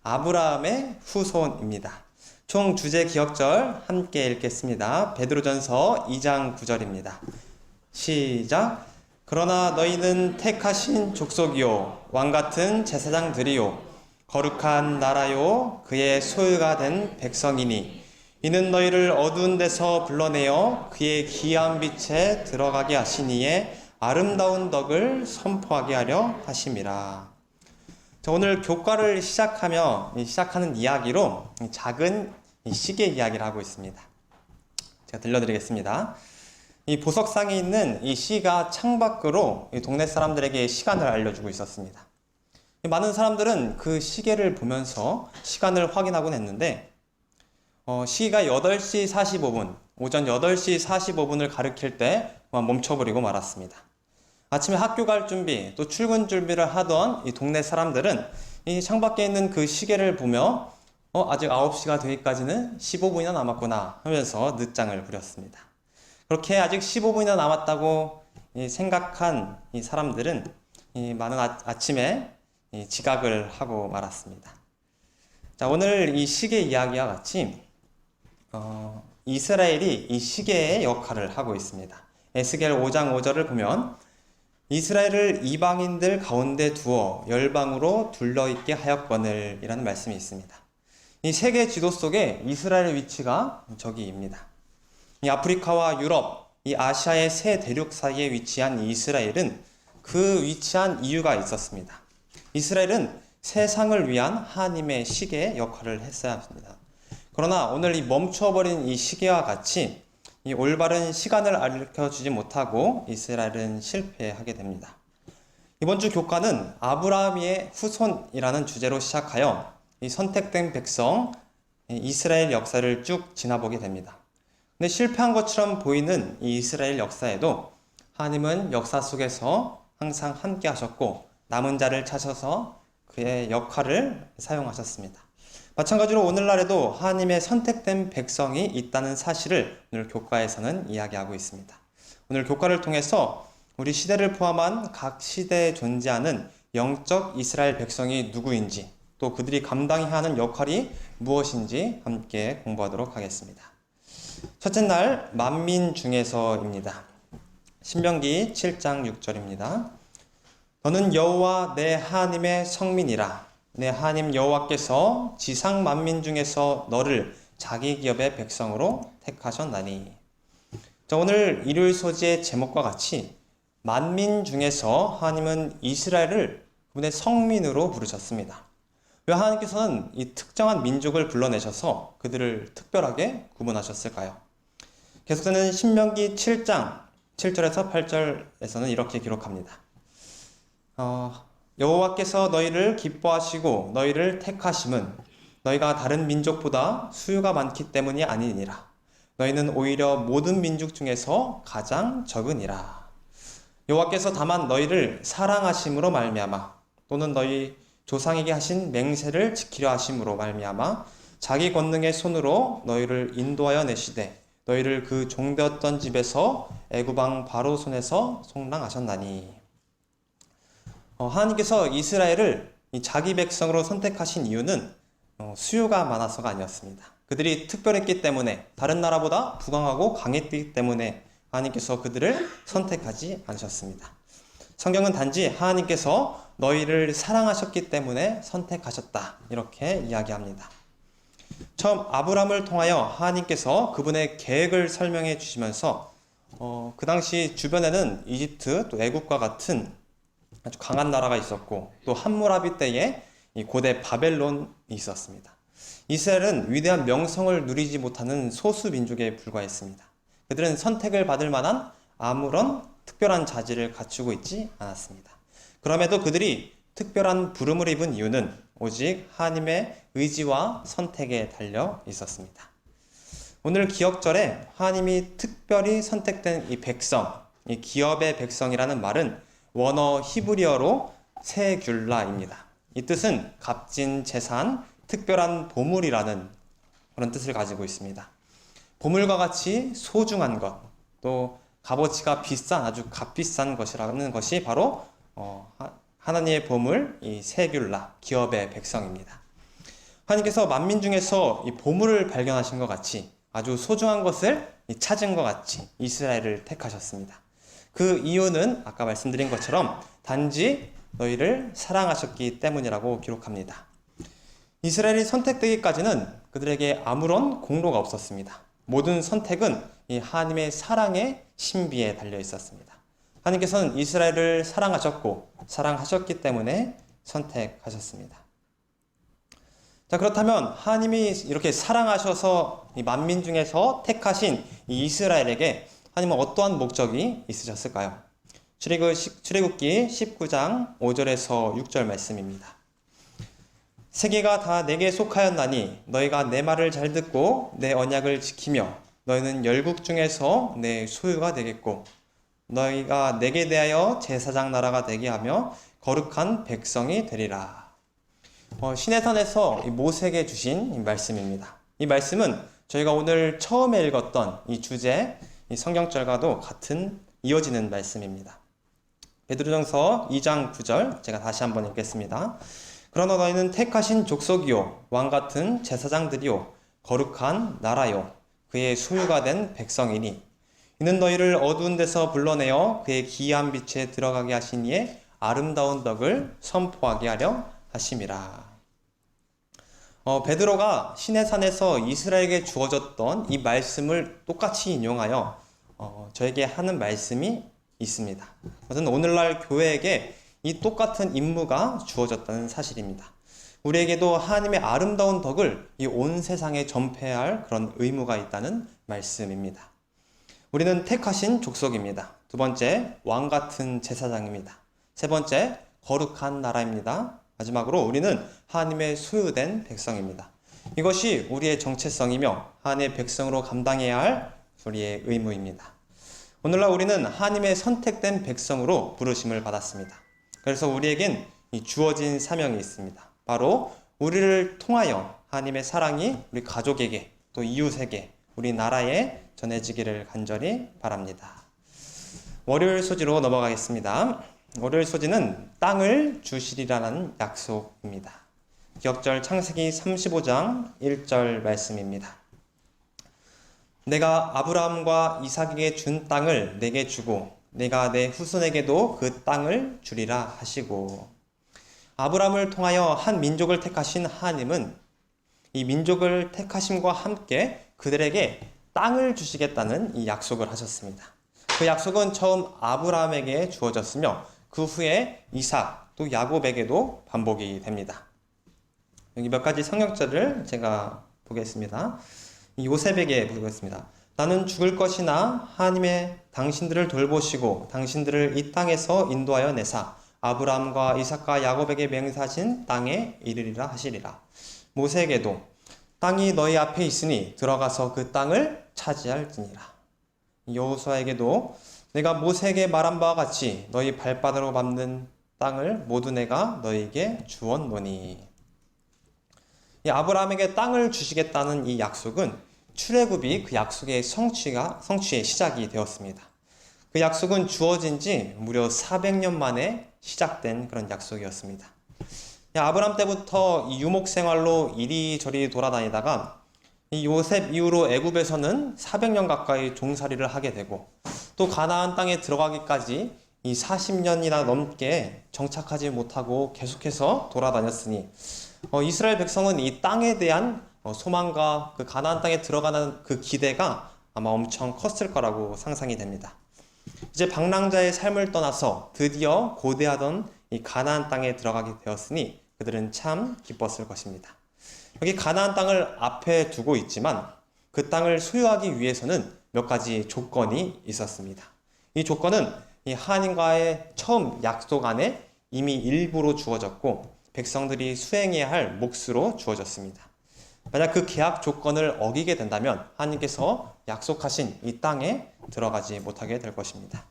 아브라함의 후손입니다. 총 주제 기억절 함께 읽겠습니다. 베드로전서 2장 9절입니다. 시작. 그러나 너희는 택하신 족속이요 왕같은 제사장들이요 거룩한 나라요 그의 소유가 된 백성이니 이는 너희를 어두운 데서 불러내어 그의 기이한 빛에 들어가게 하시니에 아름다운 덕을 선포하게 하려 하심이라. 자, 오늘 교과를 시작하는 이야기로 작은 시계 이야기를 하고 있습니다. 제가 들려드리겠습니다. 이 보석상에 있는 이 시가 창밖으로 이 동네 사람들에게 시간을 알려주고 있었습니다. 많은 사람들은 그 시계를 보면서 시간을 확인하곤 했는데 시가 8시 45분, 오전 8시 45분을 가리킬 때 멈춰버리고 말았습니다. 아침에 학교 갈 준비, 또 출근 준비를 하던 이 동네 사람들은 이 창밖에 있는 그 시계를 보며 아직 9시가 되기까지는 15분이나 남았구나 하면서 늦장을 부렸습니다. 그렇게 아직 15분이나 남았다고 생각한 이 사람들은 많은 아침에 지각을 하고 말았습니다. 자, 오늘 이 시계 이야기와 같이 이스라엘이 이 시계의 역할을 하고 있습니다. 에스겔 5장 5절을 보면 이스라엘을 이방인들 가운데 두어 열방으로 둘러있게 하였거늘 이라는 말씀이 있습니다. 이 세계 지도 속에 이스라엘의 위치가 저기입니다. 이 아프리카와 유럽, 이 아시아의 세 대륙 사이에 위치한 이스라엘은 그 위치한 이유가 있었습니다. 이스라엘은 세상을 위한 하나님의 시계의 역할을 했어야 합니다. 그러나 오늘 이 멈춰버린 이 시계와 같이 이 올바른 시간을 알려주지 못하고 이스라엘은 실패하게 됩니다. 이번 주 교과는 아브라함의 후손이라는 주제로 시작하여 이 선택된 백성 이스라엘 역사를 쭉 지나보게 됩니다. 근데 실패한 것처럼 보이는 이 이스라엘 역사에도 하나님은 역사 속에서 항상 함께 하셨고 남은 자를 찾아서 그의 역할을 사용하셨습니다. 마찬가지로 오늘날에도 하나님의 선택된 백성이 있다는 사실을 오늘 교과에서는 이야기하고 있습니다. 오늘 교과를 통해서 우리 시대를 포함한 각 시대에 존재하는 영적 이스라엘 백성이 누구인지 또 그들이 감당해야 하는 역할이 무엇인지 함께 공부하도록 하겠습니다. 첫째 날 만민 중에서입니다. 신명기 7장 6절입니다. 너는 여호와 내 하나님의 성민이라. 내 하나님 여호와께서 지상 만민 중에서 너를 자기 기업의 백성으로 택하셨나니. 자, 오늘 일요일 소지의 제목과 같이 만민 중에서 하나님은 이스라엘을 그분의 성민으로 부르셨습니다. 왜 하나님께서는 이 특정한 민족을 불러내셔서 그들을 특별하게 구분하셨을까요? 계속되는 신명기 7장 7절에서 8절에서는 이렇게 기록합니다. 여호와께서 너희를 기뻐하시고 너희를 택하심은 너희가 다른 민족보다 수요가 많기 때문이 아니니라. 너희는 오히려 모든 민족 중에서 가장 적으니라. 여호와께서 다만 너희를 사랑하심으로 말미암아 또는 너희 조상에게 하신 맹세를 지키려 하심으로 말미암아 자기 권능의 손으로 너희를 인도하여 내시되 너희를 그 종되었던 집에서 애굽 왕 바로 손에서 속량하셨나니. 하나님께서 이스라엘을 자기 백성으로 선택하신 이유는 수요가 많아서가 아니었습니다. 그들이 특별했기 때문에, 다른 나라보다 부강하고 강했기 때문에 하나님께서 그들을 선택하지 않으셨습니다. 성경은 단지 하나님께서 너희를 사랑하셨기 때문에 선택하셨다 이렇게 이야기합니다. 처음 아브라함을 통하여 하나님께서 그분의 계획을 설명해 주시면서 그 당시 주변에는 이집트 또 애국과 같은 아주 강한 나라가 있었고 또 함무라비 때에 이 고대 바벨론이 있었습니다. 이스라엘은 위대한 명성을 누리지 못하는 소수 민족에 불과했습니다. 그들은 선택을 받을 만한 아무런 특별한 자질을 갖추고 있지 않았습니다. 그럼에도 그들이 특별한 부름을 입은 이유는 오직 하나님의 의지와 선택에 달려 있었습니다. 오늘 기억절에 하나님이 특별히 선택된 이 백성, 이 기업의 백성이라는 말은 원어 히브리어로 세귤라입니다. 이 뜻은 값진 재산, 특별한 보물이라는 그런 뜻을 가지고 있습니다. 보물과 같이 소중한 것, 또 값어치가 비싼 아주 값비싼 것이라는 것이 바로 하나님의 보물, 이 세귤라, 기업의 백성입니다. 하나님께서 만민 중에서 이 보물을 발견하신 것 같이 아주 소중한 것을 찾은 것 같이 이스라엘을 택하셨습니다. 그 이유는 아까 말씀드린 것처럼 단지 너희를 사랑하셨기 때문이라고 기록합니다. 이스라엘이 선택되기까지는 그들에게 아무런 공로가 없었습니다. 모든 선택은 이 하나님의 사랑의 신비에 달려 있었습니다. 하나님께서는 이스라엘을 사랑하셨기 때문에 선택하셨습니다. 자, 그렇다면 하나님이 이렇게 사랑하셔서 이 만민 중에서 택하신 이 이스라엘에게 하나님은 어떠한 목적이 있으셨을까요? 출애굽기 19장 5절에서 6절 말씀입니다. 세계가 다 내게 속하였나니 너희가 내 말을 잘 듣고 내 언약을 지키며 너희는 열국 중에서 내 소유가 되겠고 너희가 내게 대하여 제사장 나라가 되게 하며 거룩한 백성이 되리라. 시내산에서 모세에게 주신 이 말씀입니다. 이 말씀은 저희가 오늘 처음에 읽었던 이 주제, 이 성경절과도 같은 이어지는 말씀입니다. 베드로전서 2장 9절 제가 다시 한번 읽겠습니다. 그러나 너희는 택하신 족속이요 왕같은 제사장들이요 거룩한 나라요 그의 소유가 된 백성이니 이는 너희를 어두운 데서 불러내어 그의 기이한 빛에 들어가게 하신 이의 아름다운 덕을 선포하게 하려 하심이라. 베드로가 시내산에서 이스라엘에게 주어졌던 이 말씀을 똑같이 인용하여 저에게 하는 말씀이 있습니다. 그것은 오늘날 교회에게 이 똑같은 임무가 주어졌다는 사실입니다. 우리에게도 하나님의 아름다운 덕을 이 온 세상에 전폐해야 할 그런 의무가 있다는 말씀입니다. 우리는 택하신 족속입니다. 두 번째, 왕같은 제사장입니다. 세 번째, 거룩한 나라입니다. 마지막으로 우리는 하나님의 소유된 백성입니다. 이것이 우리의 정체성이며 하나님의 백성으로 감당해야 할 우리의 의무입니다. 오늘날 우리는 하나님의 선택된 백성으로 부르심을 받았습니다. 그래서 우리에겐 이 주어진 사명이 있습니다. 바로 우리를 통하여 하나님의 사랑이 우리 가족에게 또 이웃에게 우리 나라에 전해지기를 간절히 바랍니다. 월요일 소지로 넘어가겠습니다. 월요일 소지는 땅을 주시리라는 약속입니다. 기억절 창세기 35장 1절 말씀입니다. 내가 아브라함과 이삭에게 준 땅을 내게 주고 내가 내 후손에게도 그 땅을 주리라 하시고, 아브라함을 통하여 한 민족을 택하신 하나님은 이 민족을 택하심과 함께 그들에게 땅을 주시겠다는 이 약속을 하셨습니다. 그 약속은 처음 아브라함에게 주어졌으며 그 후에 이삭 또 야곱에게도 반복이 됩니다. 여기 몇 가지 성경절을 제가 보겠습니다. 요셉에게 보겠습니다. 나는 죽을 것이나 하나님의 당신들을 돌보시고 당신들을 이 땅에서 인도하여 내사 아브라함과 이삭과 야곱에게 맹세하신 땅에 이르리라 하시리라. 모세에게도 땅이 너희 앞에 있으니 들어가서 그 땅을 차지할지니라. 여호수아에게도 내가 모세에게 말한 바와 같이 너희 발바닥으로 밟는 땅을 모두 내가 너희에게 주었노니. 이 아브라함에게 땅을 주시겠다는 이 약속은 출애굽이 그 약속의 성취의 시작이 되었습니다. 그 약속은 주어진 지 무려 400년 만에 시작된 그런 약속이었습니다. 아브라함 때부터 이 유목 생활로 이리저리 돌아다니다가 이 요셉 이후로 애굽에서는 400년 가까이 종살이를 하게 되고 또 가나안 땅에 들어가기까지 이 40년이나 넘게 정착하지 못하고 계속해서 돌아다녔으니 이스라엘 백성은 이 땅에 대한 소망과 그 가나안 땅에 들어가는 그 기대가 아마 엄청 컸을 거라고 상상이 됩니다. 이제 방랑자의 삶을 떠나서 드디어 고대하던 이 가나안 땅에 들어가게 되었으니 그들은 참 기뻤을 것입니다. 여기 가나안 땅을 앞에 두고 있지만 그 땅을 소유하기 위해서는 몇 가지 조건이 있었습니다. 이 조건은 이 하나님과의 처음 약속 안에 이미 일부로 주어졌고 백성들이 수행해야 할 몫으로 주어졌습니다. 만약 그 계약 조건을 어기게 된다면 하나님께서 약속하신 이 땅에 들어가지 못하게 될 것입니다.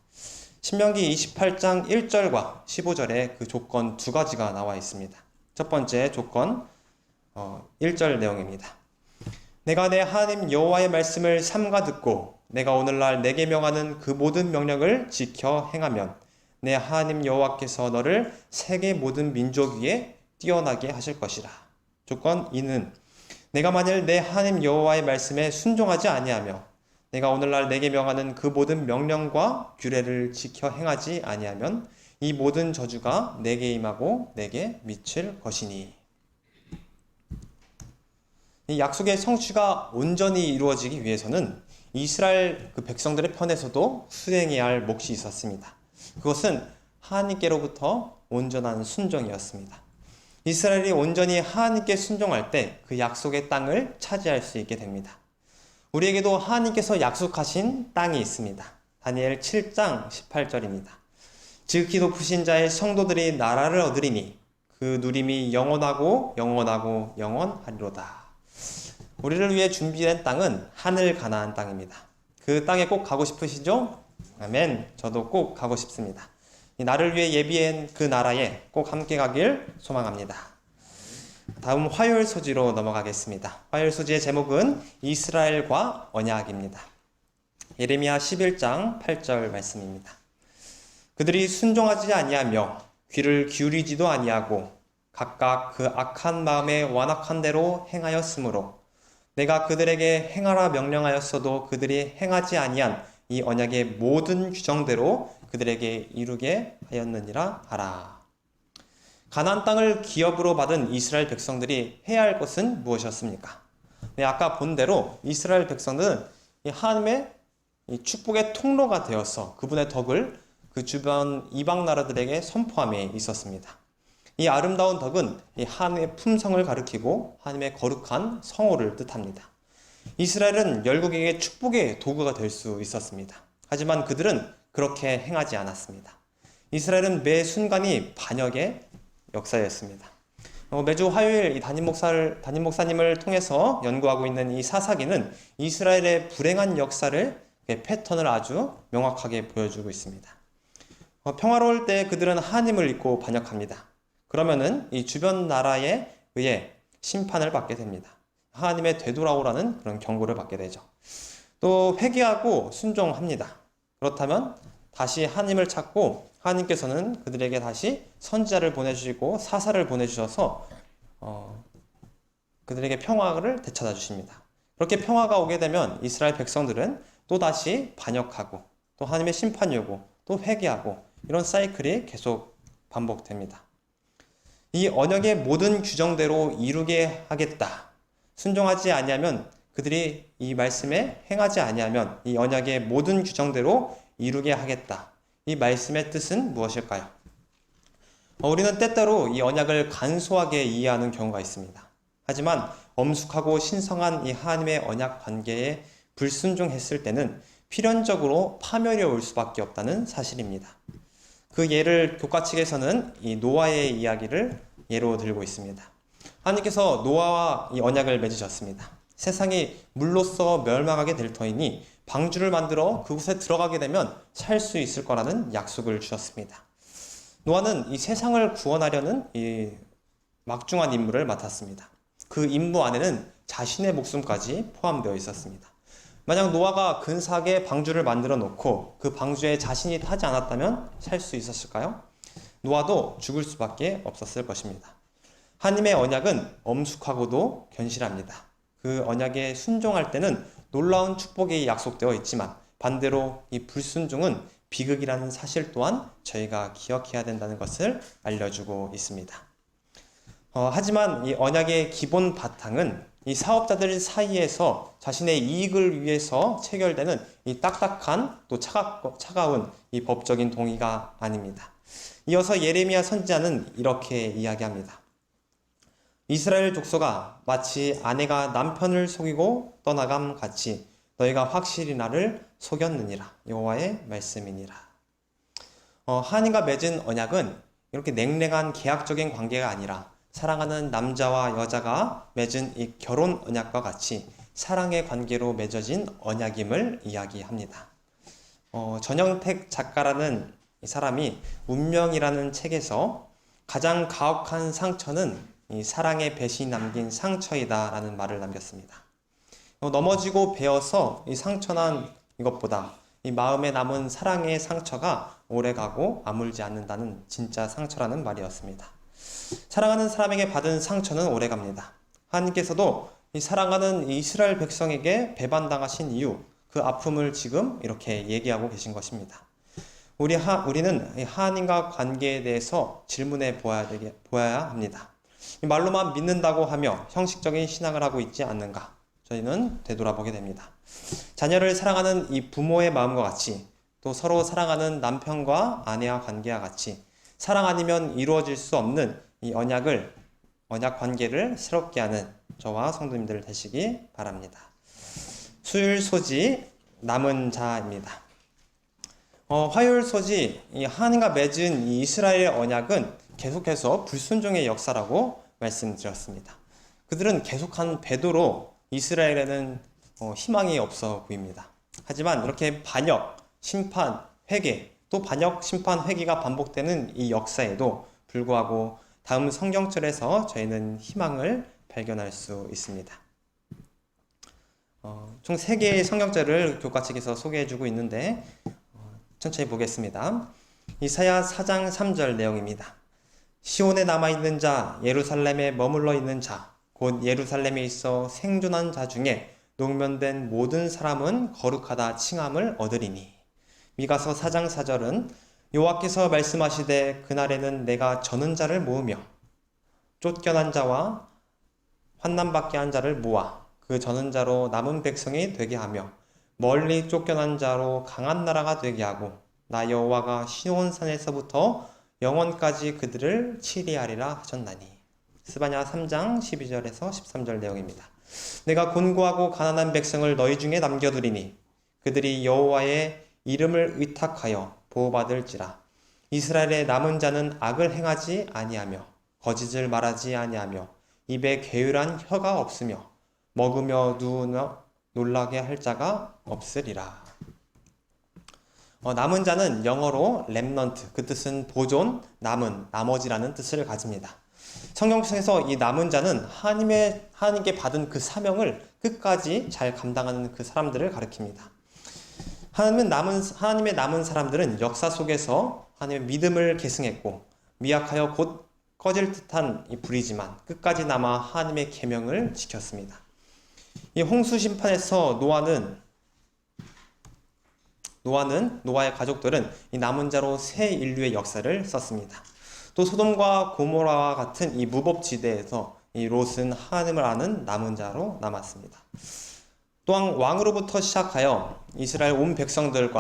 신명기 28장 1절과 15절에 그 조건 두 가지가 나와 있습니다. 첫 번째 조건 1절 내용입니다. 내가 내 하나님 여호와의 말씀을 삼가 듣고 내가 오늘날 내게 명하는 그 모든 명령을 지켜 행하면 내 하나님 여호와께서 너를 세계 모든 민족 위에 뛰어나게 하실 것이라. 조건 2는 내가 만일 내 하나님 여호와의 말씀에 순종하지 아니하며 내가 오늘날 내게 명하는 그 모든 명령과 규례를 지켜 행하지 아니하면 이 모든 저주가 내게 임하고 내게 미칠 것이니. 이 약속의 성취가 온전히 이루어지기 위해서는 이스라엘 그 백성들의 편에서도 수행해야 할 몫이 있었습니다. 그것은 하나님께로부터 온전한 순종이었습니다. 이스라엘이 온전히 하나님께 순종할 때 그 약속의 땅을 차지할 수 있게 됩니다. 우리에게도 하나님께서 약속하신 땅이 있습니다. 다니엘 7장 18절입니다. 지극히 높으신 자의 성도들이 나라를 얻으리니 그 누림이 영원하고 영원하고 영원하리로다. 우리를 위해 준비된 땅은 하늘 가나안 땅입니다. 그 땅에 꼭 가고 싶으시죠? 아멘. 저도 꼭 가고 싶습니다. 나를 위해 예비한 그 나라에 꼭 함께 가길 소망합니다. 다음 화요일 소지로 넘어가겠습니다. 화요일 소지의 제목은 이스라엘과 언약입니다. 예레미야 11장 8절 말씀입니다. 그들이 순종하지 아니하며 귀를 기울이지도 아니하고 각각 그 악한 마음에 완악한 대로 행하였으므로 내가 그들에게 행하라 명령하였어도 그들이 행하지 아니한 이 언약의 모든 규정대로 그들에게 이루게 하였느니라 하라. 가나안 땅을 기업으로 받은 이스라엘 백성들이 해야 할 것은 무엇이었습니까? 네, 아까 본 대로 이스라엘 백성들은 하나님의 축복의 통로가 되어서 그분의 덕을 그 주변 이방 나라들에게 선포함에 있었습니다. 이 아름다운 덕은 하나님의 품성을 가리키고 하나님의 거룩한 성호를 뜻합니다. 이스라엘은 열국에게 축복의 도구가 될 수 있었습니다. 하지만 그들은 그렇게 행하지 않았습니다. 이스라엘은 매 순간이 반역의 역사였습니다. 매주 화요일 이 담임 목사님을 통해서 연구하고 있는 이 사사기는 이스라엘의 불행한 역사를 패턴을 아주 명확하게 보여주고 있습니다. 평화로울 때 그들은 하나님을 잊고 반역합니다. 그러면은 이 주변 나라에 의해 심판을 받게 됩니다. 하나님의 되돌아오라는 그런 경고를 받게 되죠. 또 회개하고 순종합니다. 그렇다면 다시 하나님을 찾고 하나님께서는 그들에게 다시 선지자를 보내주시고 사사를 보내주셔서 그들에게 평화를 되찾아 주십니다. 그렇게 평화가 오게 되면 이스라엘 백성들은 또다시 반역하고 또 하나님의 심판이 오고 또 회개하고 이런 사이클이 계속 반복됩니다. 이 언약의 모든 규정대로 이루게 하겠다. 순종하지 아니하면 그들이 이 말씀에 행하지 아니하면 이 언약의 모든 규정대로 이루게 하겠다. 이 말씀의 뜻은 무엇일까요? 우리는 때때로 이 언약을 간소하게 이해하는 경우가 있습니다. 하지만 엄숙하고 신성한 이 하나님의 언약 관계에 불순종했을 때는 필연적으로 파멸이 올 수밖에 없다는 사실입니다. 그 예를 교과 측에서는 이 노아의 이야기를 예로 들고 있습니다. 하나님께서 노아와 이 언약을 맺으셨습니다. 세상이 물로써 멸망하게 될 터이니 방주를 만들어 그곳에 들어가게 되면 살 수 있을 거라는 약속을 주셨습니다. 노아는 이 세상을 구원하려는 이 막중한 임무를 맡았습니다. 그 임무 안에는 자신의 목숨까지 포함되어 있었습니다. 만약 노아가 근사하게 방주를 만들어 놓고 그 방주에 자신이 타지 않았다면 살 수 있었을까요? 노아도 죽을 수밖에 없었을 것입니다. 하나님의 언약은 엄숙하고도 견실합니다. 그 언약에 순종할 때는 놀라운 축복이 약속되어 있지만 반대로 이 불순종은 비극이라는 사실 또한 저희가 기억해야 된다는 것을 알려주고 있습니다. 하지만 이 언약의 기본 바탕은 이 사업자들 사이에서 자신의 이익을 위해서 체결되는 이 딱딱한 또 차가운 이 법적인 동의가 아닙니다. 이어서 예레미야 선지자는 이렇게 이야기합니다. 이스라엘 족속아 마치 아내가 남편을 속이고 떠나감 같이 너희가 확실히 나를 속였느니라. 여호와의 말씀이니라. 하나님과 맺은 언약은 이렇게 냉랭한 계약적인 관계가 아니라 사랑하는 남자와 여자가 맺은 이 결혼 언약과 같이 사랑의 관계로 맺어진 언약임을 이야기합니다. 전영택 작가라는 이 사람이 운명이라는 책에서 가장 가혹한 상처는 이 사랑의 배신이 남긴 상처이다 라는 말을 남겼습니다. 넘어지고 베어서 이 상처난 이것보다 이 마음에 남은 사랑의 상처가 오래가고 아물지 않는다는 진짜 상처라는 말이었습니다. 사랑하는 사람에게 받은 상처는 오래갑니다. 하나님께서도 이 사랑하는 이 이스라엘 백성에게 배반당하신 이유, 그 아픔을 지금 이렇게 얘기하고 계신 것입니다. 우리는 하나님과 관계에 대해서 질문해 보아야 합니다. 말로만 믿는다고 하며 형식적인 신앙을 하고 있지 않는가? 저희는 되돌아보게 됩니다. 자녀를 사랑하는 이 부모의 마음과 같이, 또 서로 사랑하는 남편과 아내와 관계와 같이 사랑 아니면 이루어질 수 없는 이 언약 관계를 새롭게 하는 저와 성도님들 되시기 바랍니다. 수율 소지 남은 자입니다. 화요일 소지, 이 하나님과 맺은 이 이스라엘의 언약은 계속해서 불순종의 역사라고 말씀드렸습니다. 그들은 계속한 배도로 이스라엘에는 희망이 없어 보입니다. 하지만 이렇게 반역, 심판, 회개, 또 반역, 심판, 회개가 반복되는 이 역사에도 불구하고 다음 성경절에서 저희는 희망을 발견할 수 있습니다. 총 3개의 성경절을 교과 책에서 소개해주고 있는데 천천히 보겠습니다. 이사야 4장 3절 내용입니다. 시온에 남아있는 자, 예루살렘에 머물러 있는 자, 곧 예루살렘에 있어 생존한 자 중에 농면된 모든 사람은 거룩하다 칭함을 얻으리니. 미가서 4장 4절은 여호와께서 말씀하시되 그날에는 내가 저는 자를 모으며 쫓겨난 자와 환난받게 한 자를 모아 그 저는 자로 남은 백성이 되게 하며 멀리 쫓겨난 자로 강한 나라가 되게 하고 나 여호와가 시온산에서부터 영원까지 그들을 치리하리라 하셨나니. 스바냐 3장 12절에서 13절 내용입니다. 내가 곤고하고 가난한 백성을 너희 중에 남겨두리니 그들이 여호와의 이름을 의탁하여 보호받을지라. 이스라엘의 남은 자는 악을 행하지 아니하며 거짓을 말하지 아니하며 입에 게으란 혀가 없으며 먹으며 누우며 놀라게 할 자가 없으리라. 남은 자는 영어로 렘넌트, 그 뜻은 보존, 남은, 나머지라는 뜻을 가집니다. 성경에서 이 남은 자는 하나님께 받은 그 사명을 끝까지 잘 감당하는 그 사람들을 가리킵니다. 하나님의 남은 사람들은 역사 속에서 하나님의 믿음을 계승했고 미약하여 곧 꺼질 듯한 이 불이지만 끝까지 남아 하나님의 계명을 지켰습니다. 이 홍수 심판에서 노아의 가족들은 이 남은 자로 새 인류의 역사를 썼습니다. 또 소돔과 고모라와 같은 이 무법지대에서 이 롯은 하나님을 아는 남은 자로 남았습니다. 또한 왕으로부터 시작하여 이스라엘 온 백성들이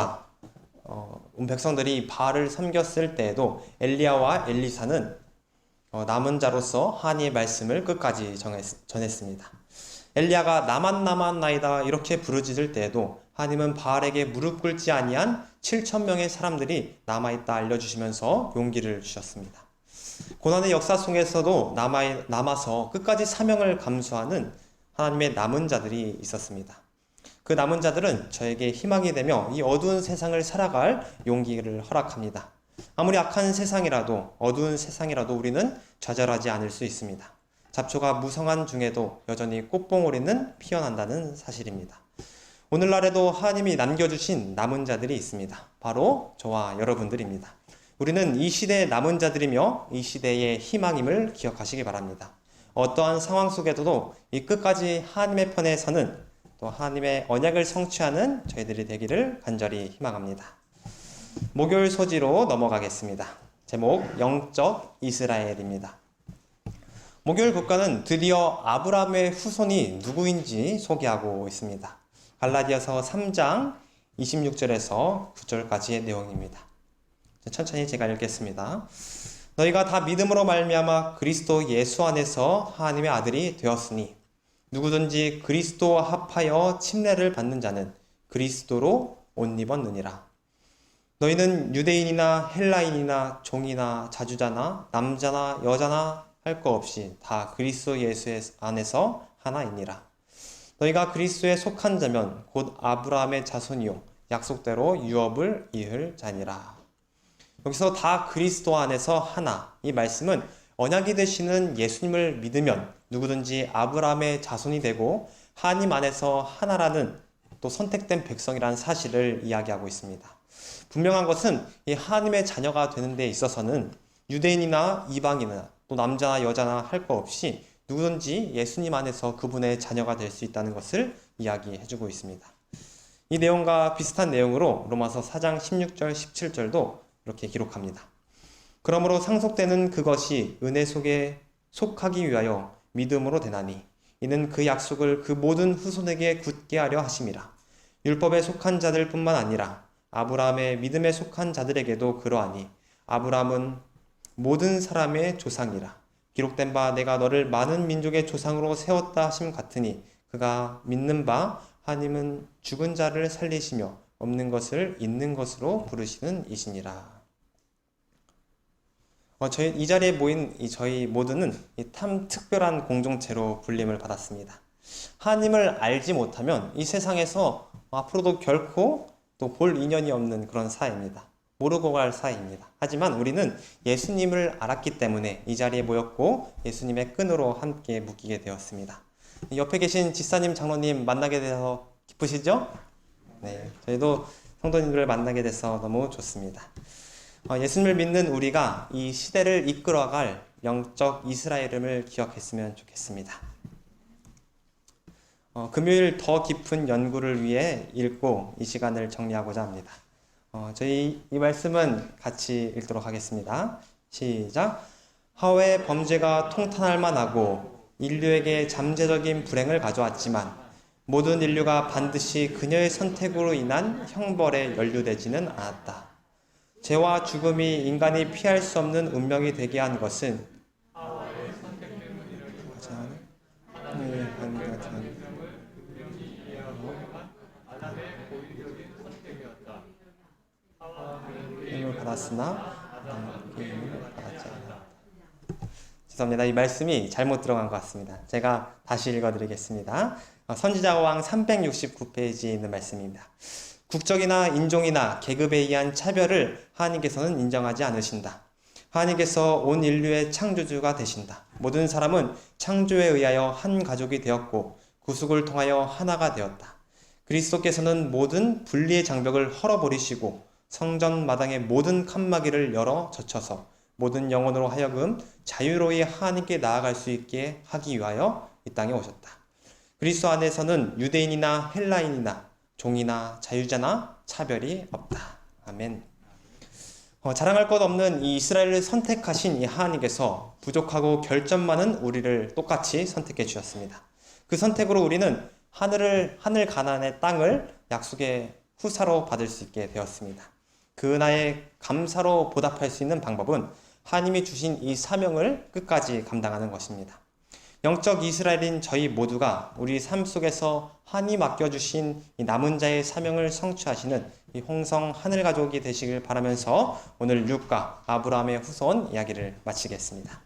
바알을 섬겼을 때에도 엘리야와 엘리사는 남은 자로서 하나님의 말씀을 끝까지 전했습니다. 엘리야가 나만 이렇게 부르짖을 때에도 하나님은 바알에게 무릎 꿇지 아니한 7,000명의 사람들이 남아있다 알려주시면서 용기를 주셨습니다. 고난의 역사 속에서도 남아서 끝까지 사명을 감수하는 하나님의 남은 자들이 있었습니다. 그 남은 자들은 저에게 희망이 되며 이 어두운 세상을 살아갈 용기를 허락합니다. 아무리 악한 세상이라도 어두운 세상이라도 우리는 좌절하지 않을 수 있습니다. 잡초가 무성한 중에도 여전히 꽃봉오리는 피어난다는 사실입니다. 오늘날에도 하나님이 남겨주신 남은 자들이 있습니다. 바로 저와 여러분들입니다. 우리는 이 시대의 남은 자들이며 이 시대의 희망임을 기억하시기 바랍니다. 어떠한 상황 속에서도 이 끝까지 하나님의 편에 서는 또 하나님의 언약을 성취하는 저희들이 되기를 간절히 희망합니다. 목요일 소지로 넘어가겠습니다. 제목 영적 이스라엘입니다. 목요일 국가는 드디어 아브라함의 후손이 누구인지 소개하고 있습니다. 갈라디아서 3장 26절에서 9절까지의 내용입니다. 천천히 제가 읽겠습니다. 너희가 다 믿음으로 말미암아 그리스도 예수 안에서 하나님의 아들이 되었으니 누구든지 그리스도와 합하여 침례를 받는 자는 그리스도로 옷 입었느니라. 너희는 유대인이나 헬라인이나 종이나 자주자나 남자나 여자나 할 것 없이 다 그리스도 예수 안에서 하나이니라. 너희가 그리스도에 속한 자면 곧 아브라함의 자손이요 약속대로 유업을 이을 자니라. 여기서 다 그리스도 안에서 하나, 이 말씀은 언약이 되시는 예수님을 믿으면 누구든지 아브라함의 자손이 되고 하나님 안에서 하나라는 또 선택된 백성이라는 사실을 이야기하고 있습니다. 분명한 것은 이 하나님의 자녀가 되는 데 있어서는 유대인이나 이방인이나 또 남자나 여자나 할 것 없이 누구든지 예수님 안에서 그분의 자녀가 될 수 있다는 것을 이야기해주고 있습니다. 이 내용과 비슷한 내용으로 로마서 4장 16절 17절도 이렇게 기록합니다. 그러므로 상속되는 그것이 은혜 속에 속하기 위하여 믿음으로 되나니 이는 그 약속을 그 모든 후손에게 굳게 하려 하심이라. 율법에 속한 자들뿐만 아니라 아브라함의 믿음에 속한 자들에게도 그러하니 아브라함은 모든 사람의 조상이라. 기록된 바 내가 너를 많은 민족의 조상으로 세웠다 하심 같으니 그가 믿는 바 하나님은 죽은 자를 살리시며 없는 것을 있는 것으로 부르시는 이시니라. 이 자리에 모인 저희 모두는 참 특별한 공동체로 불림을 받았습니다. 하나님을 알지 못하면 이 세상에서 앞으로도 결코 또 볼 인연이 없는 그런 사이입니다. 모르고 갈 사이입니다. 하지만 우리는 예수님을 알았기 때문에 이 자리에 모였고 예수님의 끈으로 함께 묶이게 되었습니다. 옆에 계신 집사님, 장로님 만나게 돼서 기쁘시죠? 네, 저희도 성도님들을 만나게 돼서 너무 좋습니다. 예수님을 믿는 우리가 이 시대를 이끌어갈 영적 이스라엘임을 기억했으면 좋겠습니다. 금요일 더 깊은 연구를 위해 읽고 이 시간을 정리하고자 합니다. 저희 이 말씀은 같이 읽도록 하겠습니다. 시작. 하와의 범죄가 통탄할 만하고 인류에게 잠재적인 불행을 가져왔지만 모든 인류가 반드시 그녀의 선택으로 인한 형벌에 연루되지는 않았다. 죄와 죽음이 인간이 피할 수 없는 운명이 되게 한 것은 힘을 받았으나 힘을 받았지 않았다. 죄송합니다. 이 말씀이 잘못 들어간 것 같습니다. 제가 다시 읽어드리겠습니다. 선지자왕 369페이지에 있는 말씀입니다. 국적이나 인종이나 계급에 의한 차별을 하나님께서는 인정하지 않으신다. 하나님께서 온 인류의 창조주가 되신다. 모든 사람은 창조에 의하여 한 가족이 되었고 구속을 통하여 하나가 되었다. 그리스도께서는 모든 분리의 장벽을 헐어버리시고 성전 마당의 모든 칸막이를 열어 젖혀서 모든 영혼으로 하여금 자유로이 하나님께 나아갈 수 있게 하기 위하여 이 땅에 오셨다. 그리스도 안에서는 유대인이나 헬라인이나 종이나 자유자나 차별이 없다. 아멘. 자랑할 것 없는 이 이스라엘을 선택하신 이 하나님께서 부족하고 결점 많은 우리를 똑같이 선택해 주셨습니다. 그 선택으로 우리는 하늘 가나안의 땅을 약속의 후사로 받을 수 있게 되었습니다. 그 은혜에 감사로 보답할 수 있는 방법은 하나님이 주신 이 사명을 끝까지 감당하는 것입니다. 영적 이스라엘인 저희 모두가 우리 삶 속에서 하나님 맡겨주신 이 남은 자의 사명을 성취하시는 이 홍성 하늘 가족이 되시길 바라면서 오늘 룻과 아브라함의 후손 이야기를 마치겠습니다.